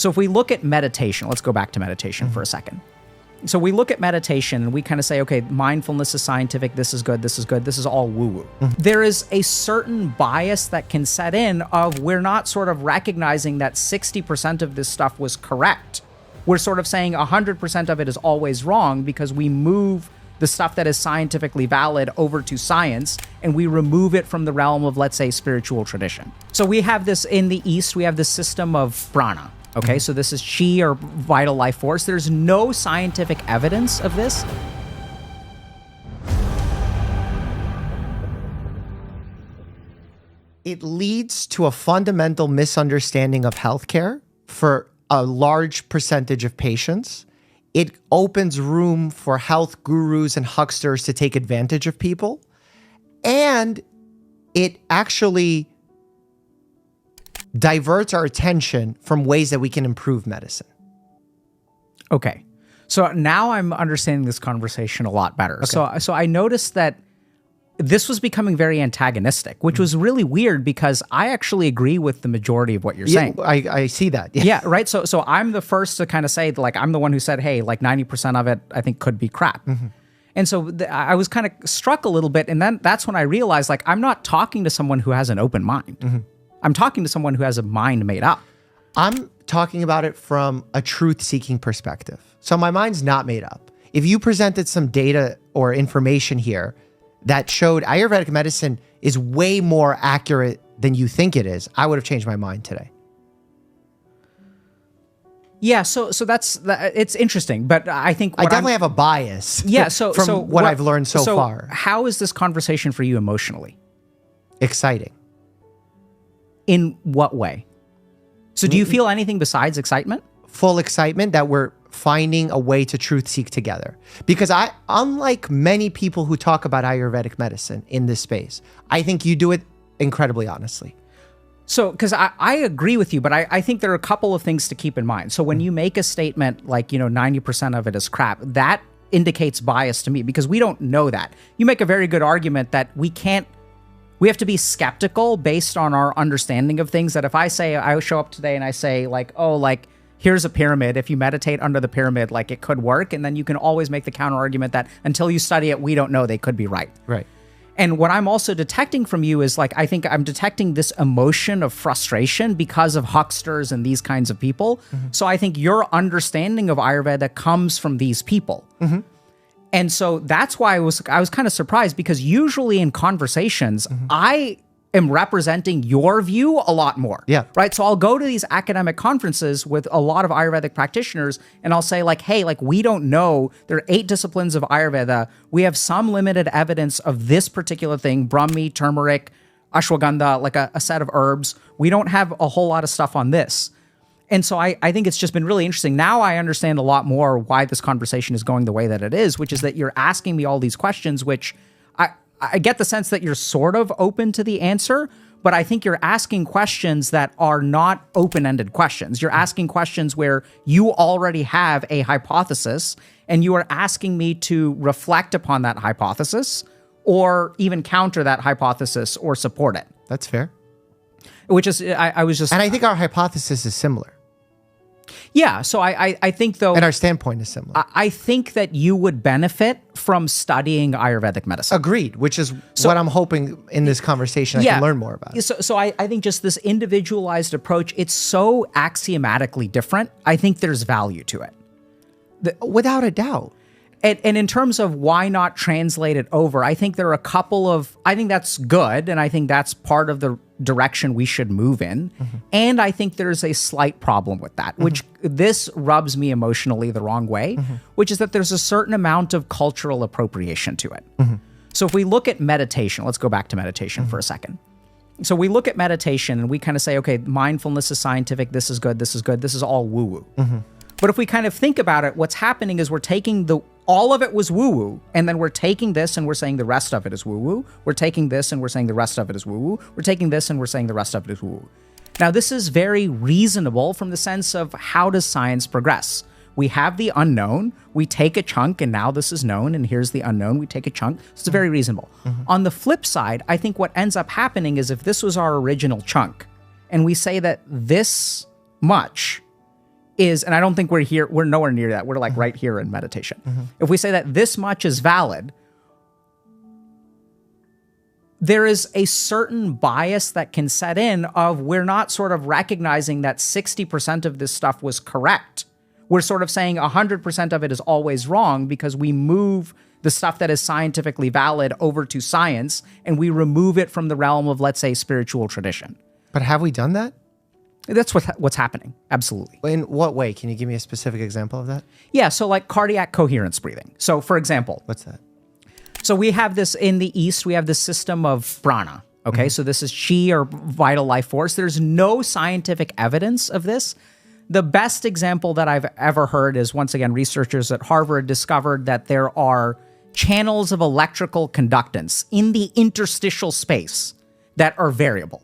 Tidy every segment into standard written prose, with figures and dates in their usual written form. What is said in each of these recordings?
So if we look at meditation, let's go back to meditation for a second. So we look at meditation and we kind of say, okay, mindfulness is scientific, this is good, this is good, this is all woo-woo. There is a certain bias that can set in of we're not sort of recognizing that 60% of this stuff was correct. We're sort of saying 100% of it is always wrong because we move the stuff that is scientifically valid over to science and we remove it from the realm of, let's say, spiritual tradition. So we have this in the East, we have this system of prana. Okay, so this is chi or vital life force. There's no scientific evidence of this. It leads to a fundamental misunderstanding of healthcare for a large percentage of patients. It opens room for health gurus and hucksters to take advantage of people. And it actually diverts our attention from ways that we can improve medicine. Okay. So now I'm understanding this conversation a lot better. Okay. So I noticed that this was becoming very antagonistic, which was really weird because I actually agree with the majority of what you're saying. I see that. Yeah, right? So I'm the first to kind of say, like, I'm the one who said, hey, like 90% of it I think could be crap. And so I was kind of struck a little bit, and then that's when I realized, like, I'm not talking to someone who has an open mind. I'm talking to someone who has a mind made up. I'm talking about it from a truth-seeking perspective. So my mind's not made up. If you presented some data or information here that showed Ayurvedic medicine is way more accurate than you think it is, I would have changed my mind today. Yeah, so it's interesting, but I think I definitely have a bias. Yeah, from what I've learned so far. How is this conversation for you emotionally? Exciting. In what way? So do you feel anything besides excitement? Full excitement that we're finding a way to truth seek together. Because unlike many people who talk about Ayurvedic medicine in this space, I think you do it incredibly honestly. So, because I agree with you, but I think there are a couple of things to keep in mind. So when you make a statement like, 90% of it is crap, that indicates bias to me because we don't know that. You make a very good argument that we have to be skeptical based on our understanding of things. That if I show up today and I say like, oh, like, here's a pyramid. If you meditate under the pyramid, like it could work. And then you can always make the counter argument that until you study it, we don't know, they could be right. Right. And what I'm also detecting from you is like, I think I'm detecting this emotion of frustration because of hucksters and these kinds of people. So I think your understanding of Ayurveda comes from these people. And so that's why I was kind of surprised because usually in conversations, I am representing your view a lot more. Yeah. Right. So I'll go to these academic conferences with a lot of Ayurvedic practitioners and I'll say like, hey, like we don't know. There are 8 disciplines of Ayurveda. We have some limited evidence of this particular thing, Brahmi, turmeric, ashwagandha, like a set of herbs. We don't have a whole lot of stuff on this. And so I think it's just been really interesting. Now I understand a lot more why this conversation is going the way that it is, which is that you're asking me all these questions, which I get the sense that you're sort of open to the answer, but I think you're asking questions that are not open-ended questions. You're asking questions where you already have a hypothesis, and you are asking me to reflect upon that hypothesis or even counter that hypothesis or support it. That's fair. Which is, I was just... And I think our hypothesis is similar. Yeah, so I think though... And our standpoint is similar. I think that you would benefit from studying Ayurvedic medicine. Agreed, which is what I'm hoping in this conversation I can learn more about. So I think just this individualized approach, it's so axiomatically different. I think there's value to it. Without a doubt. And in terms of why not translate it over, I think there are a couple of... I think that's good, and I think that's part of the direction we should move in. And I think there's a slight problem with that, which this rubs me emotionally the wrong way, which is that there's a certain amount of cultural appropriation to it. So if we look at meditation, let's go back to meditation for a second. So we look at meditation and we kind of say, okay, mindfulness is scientific, this is good, this is good, this is all woo-woo. But if we kind of think about it, what's happening is we're taking all of it was woo-woo, and then we're taking this and we're saying the rest of it is woo-woo. We're taking this and we're saying the rest of it is woo-woo. We're taking this and we're saying the rest of it is woo-woo. Now, this is very reasonable from the sense of how does science progress? We have the unknown, we take a chunk, and now this is known, and here's the unknown, we take a chunk. So it's very reasonable. On the flip side, I think what ends up happening is if this was our original chunk, and we say that this much is, and I don't think we're nowhere near that. We're like right here in meditation. If we say that this much is valid, there is a certain bias that can set in of we're not sort of recognizing that 60% of this stuff was correct. We're sort of saying 100% of it is always wrong because we move the stuff that is scientifically valid over to science and we remove it from the realm of, let's say, spiritual tradition. But have we done that? That's what's happening. Absolutely. In what way? Can you give me a specific example of that? Yeah. So like cardiac coherence breathing. So for example, What's that? so we have this in the East, we have this system of prana. Okay. So this is chi or vital life force. There's no scientific evidence of this. The best example that I've ever heard is, once again, researchers at Harvard discovered that there are channels of electrical conductance in the interstitial space that are variable.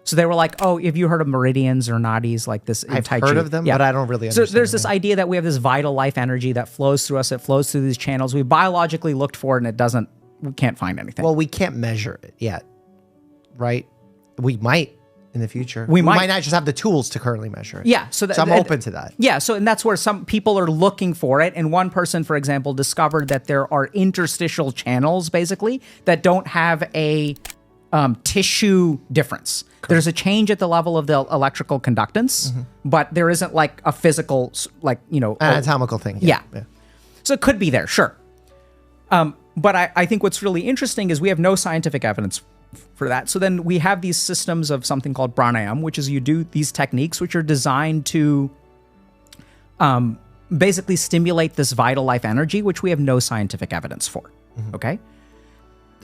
So they were like, oh, have you heard of meridians or nadis like this in I've Tai Chi? heard of them, but I don't really understand. So there's this idea that we have this vital life energy that flows through us. It flows through these channels. We biologically looked for it and we can't find anything. Well, we can't measure it yet, right? We might in the future. We might not just have the tools to currently measure it. Yeah. So I'm open to that. Yeah. So, and that's where some people are looking for it. And one person, for example, discovered that there are interstitial channels, basically, that don't have a tissue difference. Correct. There's a change at the level of the electrical conductance, but there isn't like a physical, like, anatomical thing. Yeah. So it could be there, sure. But I think what's really interesting is we have no scientific evidence for that. So then we have these systems of something called pranayama, which is you do these techniques which are designed to basically stimulate this vital life energy, which we have no scientific evidence for. Okay.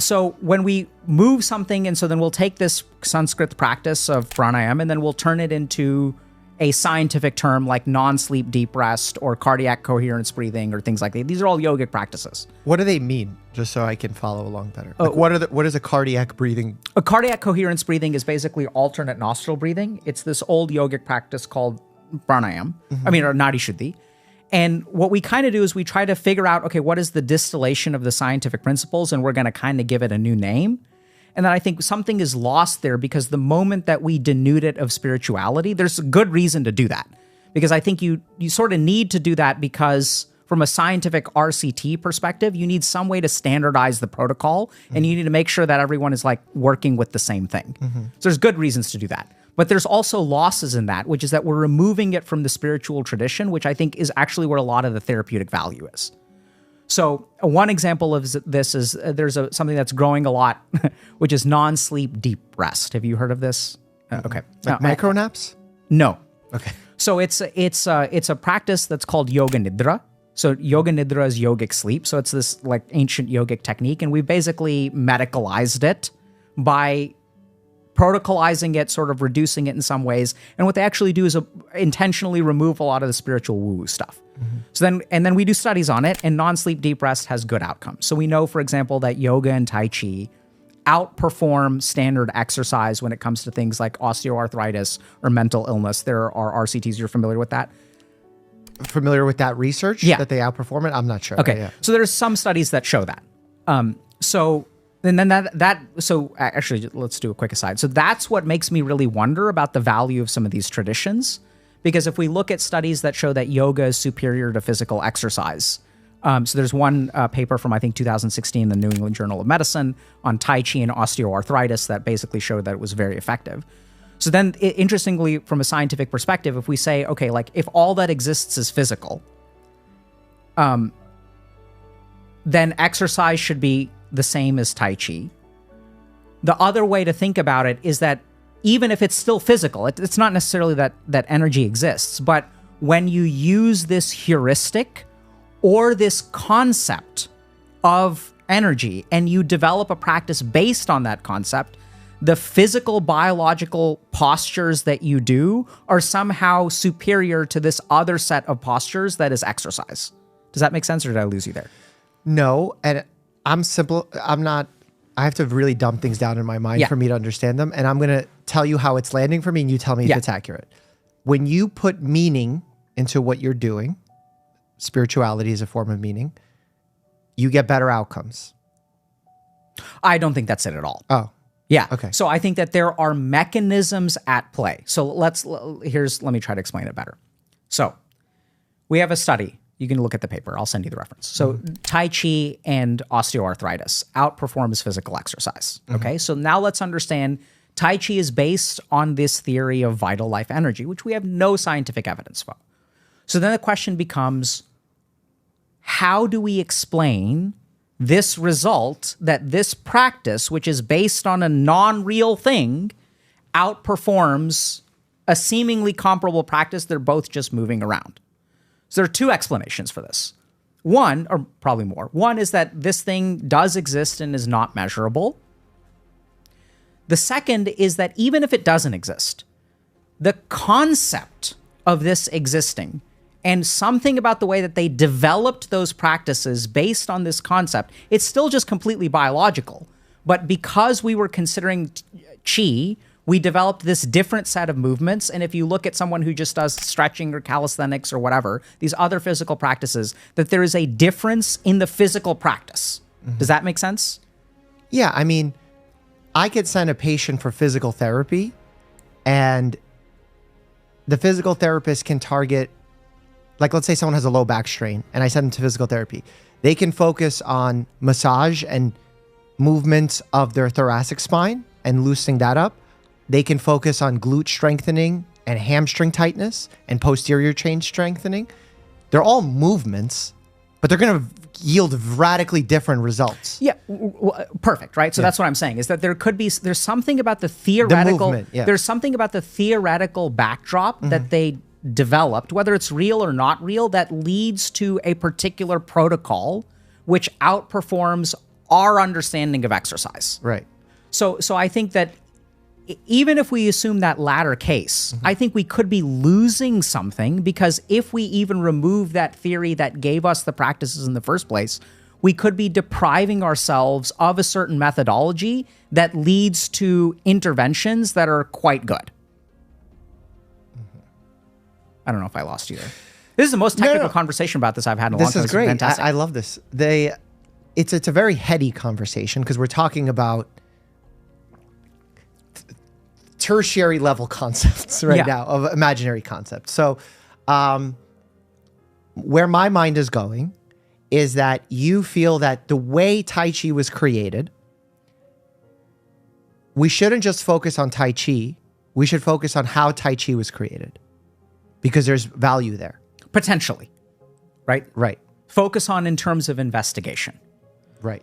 So when we move something, and so then we'll take this Sanskrit practice of pranayama and then we'll turn it into a scientific term like non-sleep deep rest or cardiac coherence breathing or things like that. These are all yogic practices. What do they mean? Just so I can follow along better. Like what is a cardiac breathing? A cardiac coherence breathing is basically alternate nostril breathing. It's this old yogic practice called pranayama. I mean, or nadi shuddhi. And what we kind of do is we try to figure out, okay, what is the distillation of the scientific principles? And we're going to kind of give it a new name. And then I think something is lost there because the moment that we denude it of spirituality, there's a good reason to do that. Because I think you sort of need to do that because from a scientific RCT perspective, you need some way to standardize the protocol and you need to make sure that everyone is like working with the same thing. So there's good reasons to do that. But there's also losses in that, which is that we're removing it from the spiritual tradition, which I think is actually where a lot of the therapeutic value is. So one example of this is there's something that's growing a lot, which is non-sleep deep rest. Have you heard of this? Okay. Like micro naps? No. Okay. So it's a practice that's called yoga nidra. So yoga nidra is yogic sleep. So it's this like ancient yogic technique, and we basically medicalized it by protocolizing it, sort of reducing it in some ways. And what they actually do is intentionally remove a lot of the spiritual woo-woo stuff. So then we do studies on it, and non-sleep deep rest has good outcomes. So we know, for example, that yoga and Tai Chi outperform standard exercise when it comes to things like osteoarthritis or mental illness. There are RCTs. You're familiar with that? Familiar with that research? Yeah. That they outperform it? I'm not sure. Okay. Yeah. So there's some studies that show that. So actually, let's do a quick aside. So that's what makes me really wonder about the value of some of these traditions. Because if we look at studies that show that yoga is superior to physical exercise, so there's one paper from, I think, 2016 in the New England Journal of Medicine on Tai Chi and osteoarthritis that basically showed that it was very effective. So then, interestingly, from a scientific perspective, if we say, okay, like if all that exists is physical, then exercise should be the same as Tai Chi. The other way to think about it is that even if it's still physical, it's not necessarily that energy exists, but when you use this heuristic or this concept of energy and you develop a practice based on that concept, the physical biological postures that you do are somehow superior to this other set of postures that is exercise. Does that make sense, or did I lose you there? No, and I have to really dumb things down in my mind for me to understand them. And I'm going to tell you how it's landing for me, and you tell me if it's accurate. When you put meaning into what you're doing, spirituality is a form of meaning, you get better outcomes. I don't think that's it at all. Oh. Yeah. Okay. So I think that there are mechanisms at play. So let me try to explain it better. So We have a study. You can look at the paper. I'll send you the reference. So Tai Chi and osteoarthritis outperforms physical exercise. Okay. So now let's understand Tai Chi is based on this theory of vital life energy, which we have no scientific evidence for. So then the question becomes, how do we explain this result that this practice, which is based on a non-real thing, outperforms a seemingly comparable practice? They're both just moving around. So there are two explanations for this. One, or probably more. One is that this thing does exist and is not measurable. The second is that even if it doesn't exist, the concept of this existing and something about the way that they developed those practices based on this concept, it's still just completely biological. But because we were considering Qi, we developed this different set of movements. And if you look at someone who just does stretching or calisthenics or whatever, these other physical practices, that there is a difference in the physical practice. Does that make sense? Yeah, I mean, I could send a patient for physical therapy, and the physical therapist can target, like let's say someone has a low back strain and I send them to physical therapy. They can focus on massage and movements of their thoracic spine and loosening that up. They can focus on glute strengthening and hamstring tightness and posterior chain strengthening. They're all movements, but they're going to yield radically different results. Yeah, perfect, right? So that's what I'm saying, is that there's something about the theoretical, there's something about the theoretical backdrop that they developed, whether it's real or not real, that leads to a particular protocol which outperforms our understanding of exercise. Right. So I think that even if we assume that latter case, I think we could be losing something, because if we even remove that theory that gave us the practices in the first place, we could be depriving ourselves of a certain methodology that leads to interventions that are quite good. I don't know if I lost you there. This is the most technical conversation about this I've had in a long time. This is great. Fantastic. I love this. It's a very heady conversation because we're talking about tertiary level concepts now of imaginary concepts. So where my mind is going is that you feel that the way Tai Chi was created, we shouldn't just focus on Tai Chi. We should focus on how Tai Chi was created, because there's value there. Potentially, right? Right. Focus on in terms of investigation. Right.